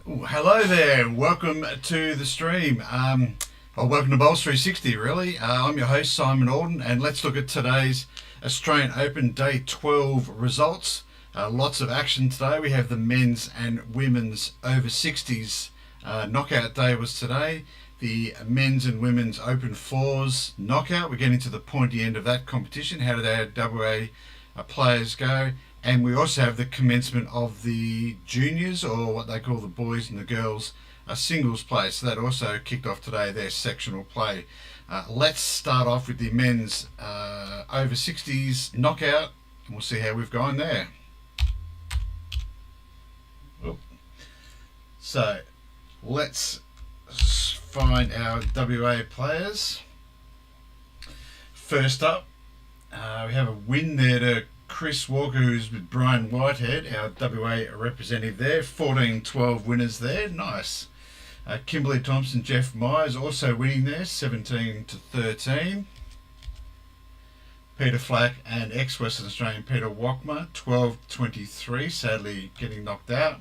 Ooh, hello there, welcome to the stream. Welcome to Bowls 360 really. I'm your host Simon Alden, and let's look at today's Australian Open Day 12 results. Lots of action today. We have the men's and women's over 60s knockout day was today. The men's and women's open fours knockout. We're getting to the pointy end of that competition. How did our WA players go? And we also have the commencement of the juniors, or what they call the boys and the girls singles play. So that also kicked off today, their sectional play. Let's start off with the men's over 60s knockout, and we'll see how we've gone there. So let's find our WA players. First up, we have a win there to Chris Walker, who's with Brian Whitehead, our WA representative there. 14-12 winners there, nice. Kimberly Thompson, Jeff Myers also winning there, 17-13. Peter Flack and ex-Western Australian Peter Walkmer, 12-23, sadly getting knocked out.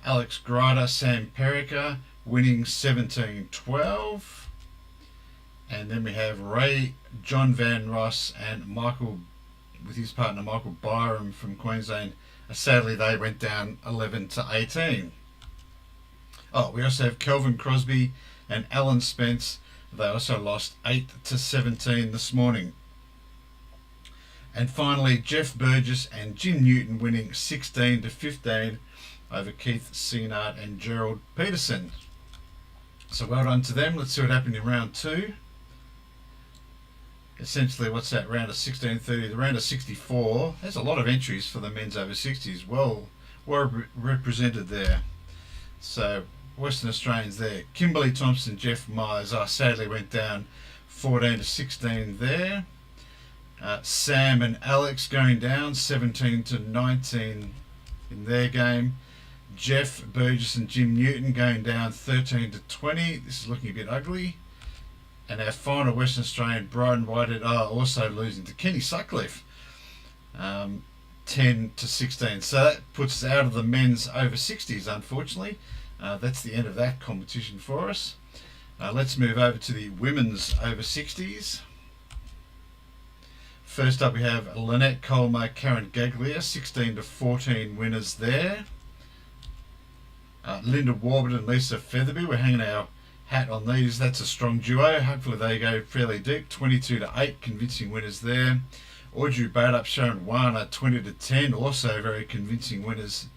Alex Grider, Sam Perica winning 17-12. And then we have Ray, John Van Ross and Michael, with his partner Michael Byram from Queensland. Sadly they went down 11-18. We also have Kelvin Crosby and Alan Spence. They also lost 8-17 this morning. And finally Jeff Burgess and Jim Newton winning 16-15 over Keith Seenard and Gerald Peterson. So well done to them. Let's see what happened in round two. Essentially, what's that, round of 16-30, the round of 64. There's a lot of entries for the men's over 60s. Well represented there. So Western Australians there. Kimberly Thompson, Jeff Myers sadly went down 14-16 there. Sam and Alex going down 17-19 in their game. Jeff Burgess and Jim Newton going down 13-20. This is looking a bit ugly. And our final Western Australian, Brian Whitehead, also losing to Kenny Sutcliffe, 10-16. So that puts us out of the men's over 60s, unfortunately. That's the end of that competition for us. Let's move over to the women's over 60s. First up we have Lynette Colmer, Karen Gaglia, 16-14 winners there. Linda Warburton and Lisa Featherby, we're hanging our hat on these. That's a strong duo. Hopefully they go fairly deep. 22-8, convincing winners there. Audrey Badup, Sharon Warner, 20-10, also very convincing winners.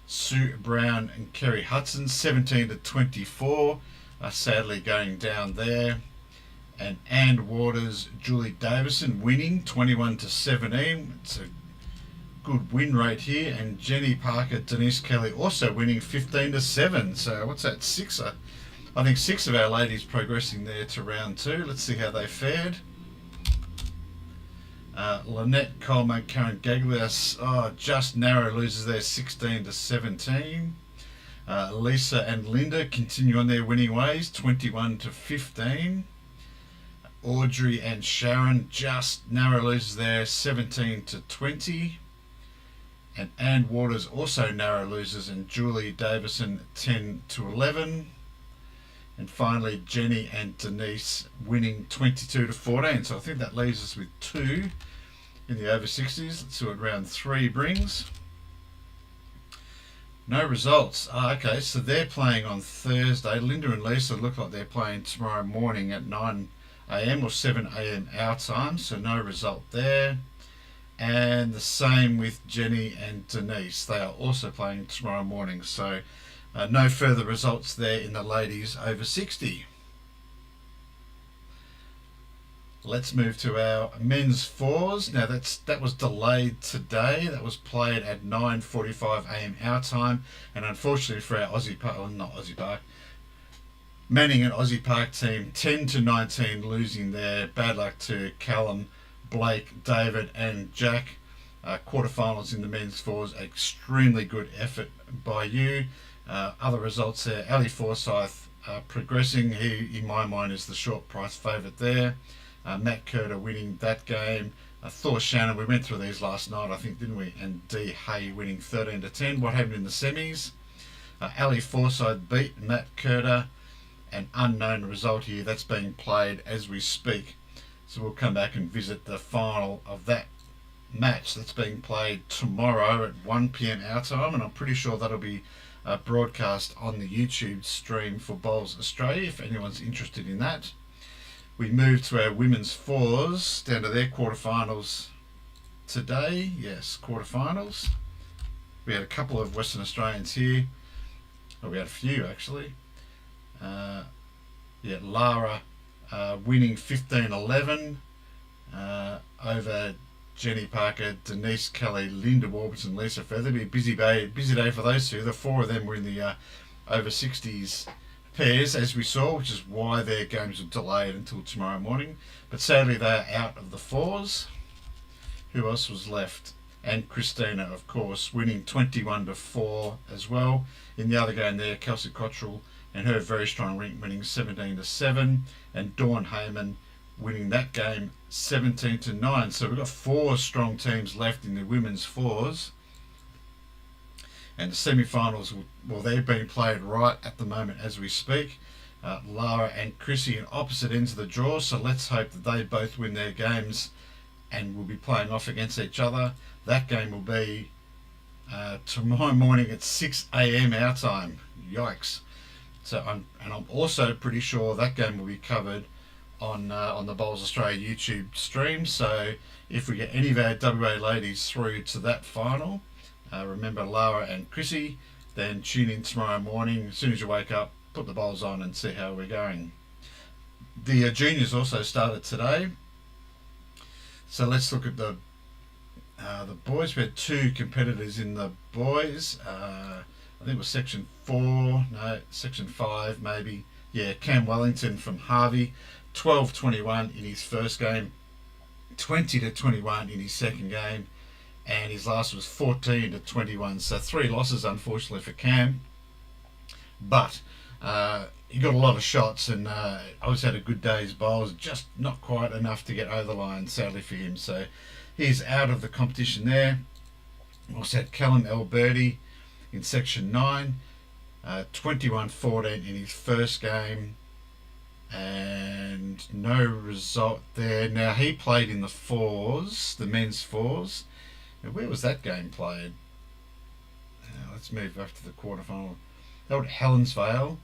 Sue Brown and Kerry Hudson, 17-24, sadly going down there. And Ann Waters, Julie Davison winning 21-17. It's a good win rate here. And Jenny Parker, Denise Kelly also winning 15-7. So what's that, I think six of our ladies progressing there to round two. Let's see how they fared. Lynette Coleman, Karen Gaglia, just narrow losers there, 16-17. Lisa and Linda continue on their winning ways, 21-15. Audrey and Sharon just narrow losers there, 17-20. And Ann Waters also narrow losers, and Julie Davison 10-11. And finally, Jenny and Denise winning 22-14. So I think that leaves us with two in the over 60s. Let's see what round three brings. No results. Okay, so they're playing on Thursday. Linda and Lisa look like they're playing tomorrow morning at 9 a.m. or 7 a.m. our time. So no result there. And the same with Jenny and Denise. They are also playing tomorrow morning. So no further results there in the ladies over 60. Let's move to our men's fours. Now that was delayed today. That was played at 9:45 a.m. our time, and unfortunately for our Manning and Aussie Park team, 10-19 losing there. Bad luck to Callum, Blake, David and Jack. Quarterfinals in the men's fours. Extremely good effort by you. Other results there, Ali Forsyth progressing. He, in my mind, is the short price favourite there. Matt Curter winning that game. Thor Shannon, we went through these last night, I think, didn't we? And D Hay winning 13-10. What happened in the semis? Ali Forsyth beat Matt Curter. An unknown result here. That's being played as we speak. So we'll come back and visit the final of that match that's being played tomorrow at 1 p.m. our time, and I'm pretty sure that'll be broadcast on the YouTube stream for Bowls Australia if anyone's interested in that. We move to our women's fours, down to their quarterfinals today. Yes, quarterfinals. We had a couple of Western Australians here. Oh, we had a few actually. Lara winning 15-11 over Jenny Parker, Denise Kelly, Linda Warburton, Lisa Featherby. Busy day for those two. The four of them were in the over 60s pairs, as we saw, which is why their games were delayed until tomorrow morning. But sadly, they are out of the fours. Who else was left? And Christina, of course, winning 21-4 as well. In the other game there, Kelsey Cottrell and her very strong rink winning 17-7, and Dawn Heyman winning that game 17-9. So we've got four strong teams left in the women's fours. And the semi-finals, well, they're being played right at the moment as we speak. Lara and Chrissy in opposite ends of the draw, so let's hope that they both win their games and will be playing off against each other. That game will be tomorrow morning at 6 a.m. our time. Yikes. So I'm also pretty sure that game will be covered on the Bowls Australia YouTube stream. So if we get any of our WA ladies through to that final, remember Lara and Chrissy, then tune in tomorrow morning as soon as you wake up, put the bowls on and see how we're going. The juniors also started today. So let's look at the boys. We had two competitors in the boys. I think it was section 5 maybe. Yeah, Cam Wellington from Harvey, 12-21 in his first game, 20-21 in his second game, and his last was 14-21. So 3 losses, unfortunately, for Cam. But he got a lot of shots and always had a good day's bowls, just not quite enough to get over the line, sadly for him. So he's out of the competition there. We also had Callum Alberti in section 9, 21-14 in his first game, and no result there. Now he played in the fours, the men's fours. Now, where was that game played? Let's move back to the quarterfinal. They were at Helensvale,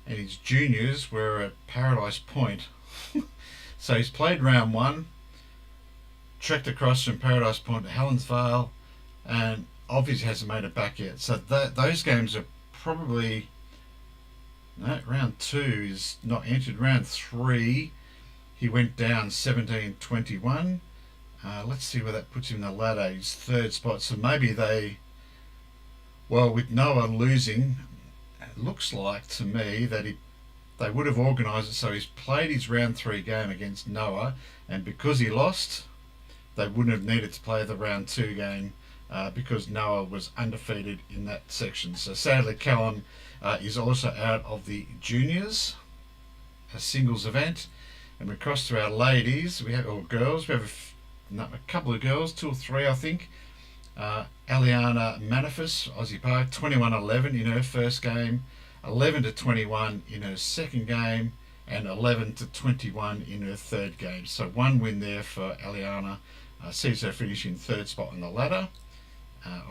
and his juniors were at Paradise Point. So he's played round 1, trekked across from Paradise Point to Helensvale, and obviously hasn't made it back yet. So those games are probably... No, round 2 is not entered. Round 3, he went down 17-21. Let's see where that puts him in the ladder. His third spot. So maybe they... Well, with Noah losing, it looks like to me that they would have organised it so he's played his round 3 game against Noah, and because he lost, they wouldn't have needed to play the round 2 game because Noah was undefeated in that section. So sadly, Callum is also out of the juniors, a singles event. And we cross to our ladies, or girls. We have a couple of girls, 2 or 3 I think. Aliana Manifest, Aussie Park, 21-11 in her first game, 11-21 in her second game, and 11-21 in her third game. So 1 win there for Aliana. Sees her finishing 3rd spot on the ladder.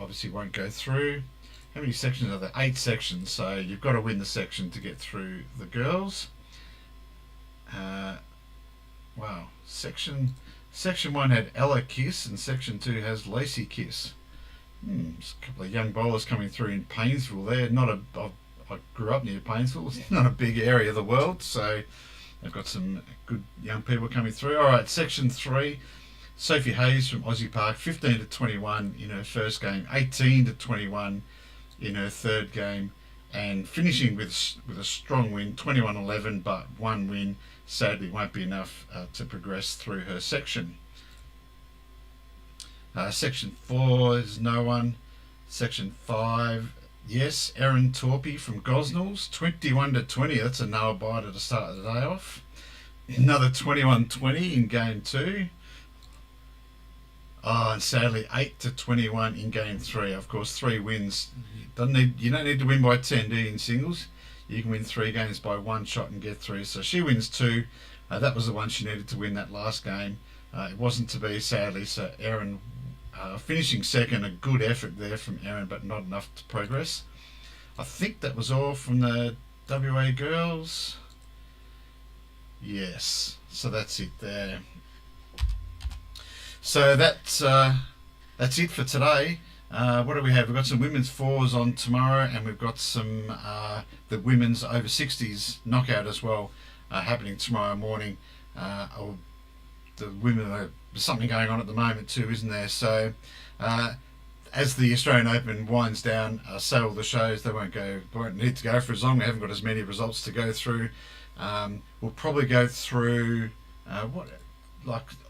Obviously won't go through. How many sections are there? 8 sections, so you've got to win the section to get through the girls. Wow. Section 1 had Ella Kiss, and section 2 has Lacey Kiss. There's a couple of young bowlers coming through in Painesville there. I grew up near Painesville. It's not a big area of the world, so they've got some good young people coming through. All right, section 3. Sophie Hayes from Aussie Park, 15-21 in her first game, 18-21 in her third game, and finishing with a strong win, 21-11, but 1 win sadly won't be enough to progress through her section. Section 4 is no one. Section 5, yes, Erin Torpy from Gosnells, 21-20. That's a no biter to start the day off. Another 21-20 in game 2. Oh, and sadly, 8-21 in game 3. Of course, 3 wins. You don't need to win by 10, do you, in singles? You can win 3 games by 1 shot and get through. So she wins 2. That was the one she needed to win that last game. It wasn't to be, sadly. So Erin finishing second, a good effort there from Erin, but not enough to progress. I think that was all from the WA girls. Yes, so that's it there. So that's it for today. What do we have? We've got some women's 4s on tomorrow, and we've got some the women's over 60s knockout as well happening tomorrow morning. The women, there's something going on at the moment too, isn't there? So as the Australian Open winds down, so will the shows. They won't need to go for as long. We haven't got as many results to go through. We'll probably go through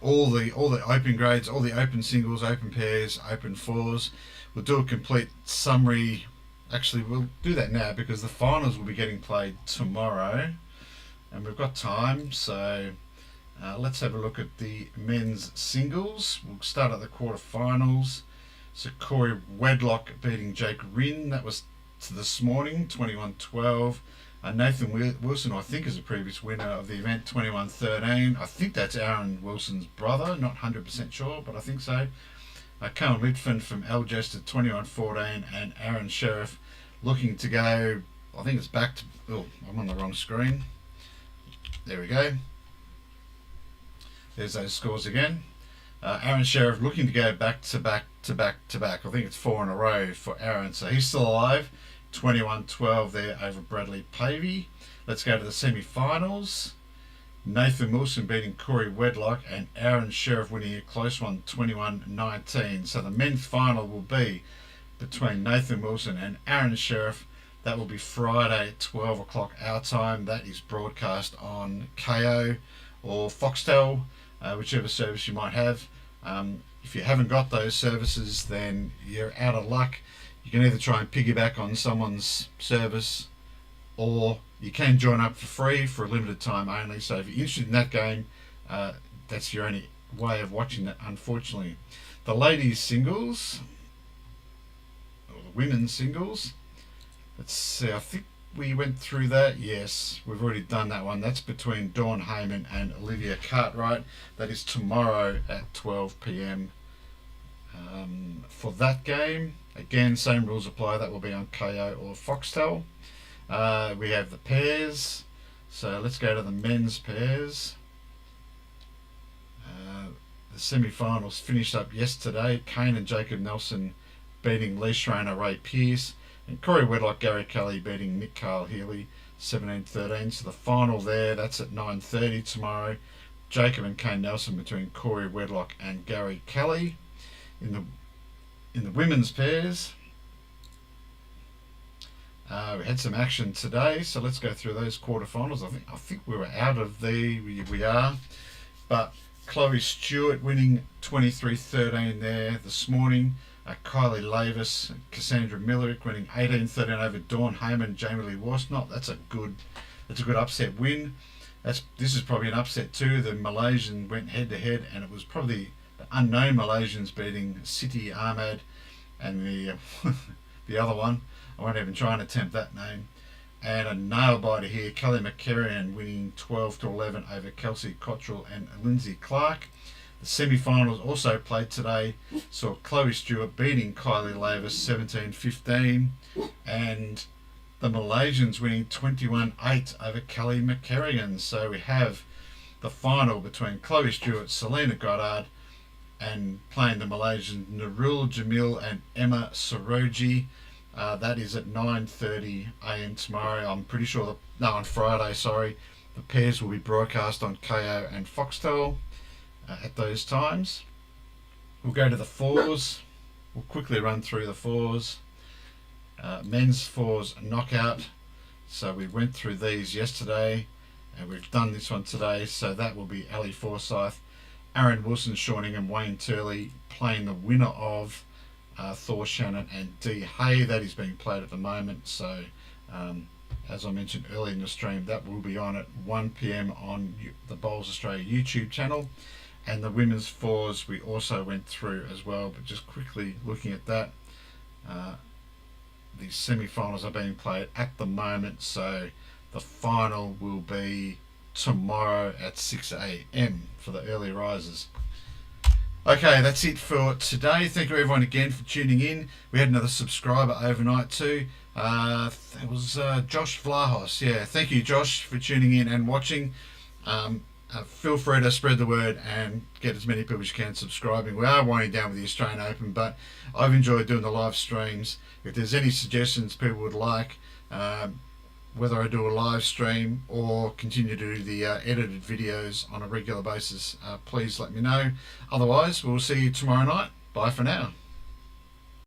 all the open grades, all the open singles, open pairs, open 4s. We'll do a complete summary. Actually, we'll do that now because the finals will be getting played tomorrow, and we've got time. So let's have a look at the men's singles. We'll start at the quarterfinals. So Corey Wedlock beating Jake Rinn. That was this morning, 21-12. Nathan Wilson, I think, is a previous winner of the event, 21-13. I think that's Aaron Wilson's brother, not 100% sure, but I think so. Callum Litfin from Algester, 21-14, and Aaron Sheriff looking to go, I think it's back to, oh, I'm on the wrong screen. There we go. There's those scores again. Aaron Sheriff looking to go back to back to back to back. I think it's 4 in a row for Aaron, so he's still alive. 21-12 there over Bradley Pavey. Let's go to the semi-finals. Nathan Wilson beating Corey Wedlock, and Aaron Sheriff winning a close one, 21-19. So the men's final will be between Nathan Wilson and Aaron Sheriff. That will be Friday at 12 o'clock our time. That is broadcast on KO or Foxtel, whichever service you might have. If you haven't got those services, then you're out of luck. You can either try and piggyback on someone's service, or you can join up for free for a limited time only. So if you're interested in that game, that's your only way of watching that, unfortunately. The ladies singles, or the women's singles, let's see, I think we went through that. Yes, we've already done that one. That's between Dawn Heyman and Olivia Cartwright. That is tomorrow at 12 p.m. For that game. Again, same rules apply. That will be on KO or Foxtel. We have the pairs. So let's go to the men's pairs. The semi-finals finished up yesterday. Kane and Jacob Nelson beating Lee Schreiner, Ray Pearce, and Corey Wedlock, Gary Kelly beating Nick Carl Healy, 17-13. So the final there, that's at 9:30 tomorrow. Jacob and Kane Nelson between Corey Wedlock and Gary Kelly. In the women's pairs, we had some action today, so let's go through those quarterfinals. I think we were out of we are, but Chloe Stewart winning 23-13 there this morning. Kylie Lavis and Cassandra Millerick winning 18-13 over Dawn Heyman, Jamie Lee Worsnott. That's a good upset win. This is probably an upset too. The Malaysian went head to head, and it was probably the unknown Malaysians beating Siti Ahmad and the other one. I won't even try and attempt that name. And a nail biter here, Kelly McCarrion winning 12-11 over Kelsey Cottrell and Lindsay Clark. The semi-finals also played today. Saw Chloe Stewart beating Kylie Lavis 17-15, and the Malaysians winning 21-8 over Kelly McCarrion. So we have the final between Chloe Stewart, Selena Goddard, and playing the Malaysians Nurul Jamil and Emma Soroji. That is at 9:30 a.m. tomorrow. I'm pretty sure on Friday, sorry. The pairs will be broadcast on KO and Foxtel at those times. We'll go to the 4s. We'll quickly run through the 4s. Men's 4s knockout. So we went through these yesterday, and we've done this one today. So that will be Ali Forsyth, Aaron Wilson, Sean Ingham, Wayne Turley playing the winner of Thor Shannon and D Hay. That is being played at the moment. So as I mentioned earlier in the stream, that will be on at 1 p.m. on the Bowls Australia YouTube channel. and the women's fours we also went through as well. But just quickly looking at that, the semi-finals are being played at the moment, so the final will be tomorrow at 6 a.m. for the early risers. Okay, that's it for today. Thank you everyone again for tuning in. We had another subscriber overnight too. It was Josh Vlahos. Yeah, thank you Josh for tuning in and watching. Feel free to spread the word and get as many people as you can subscribing. We are winding down with the Australian Open, but I've enjoyed doing the live streams. If there's any suggestions people would like, whether I do a live stream or continue to do the edited videos on a regular basis, please let me know. Otherwise, we'll see you tomorrow night. Bye for now.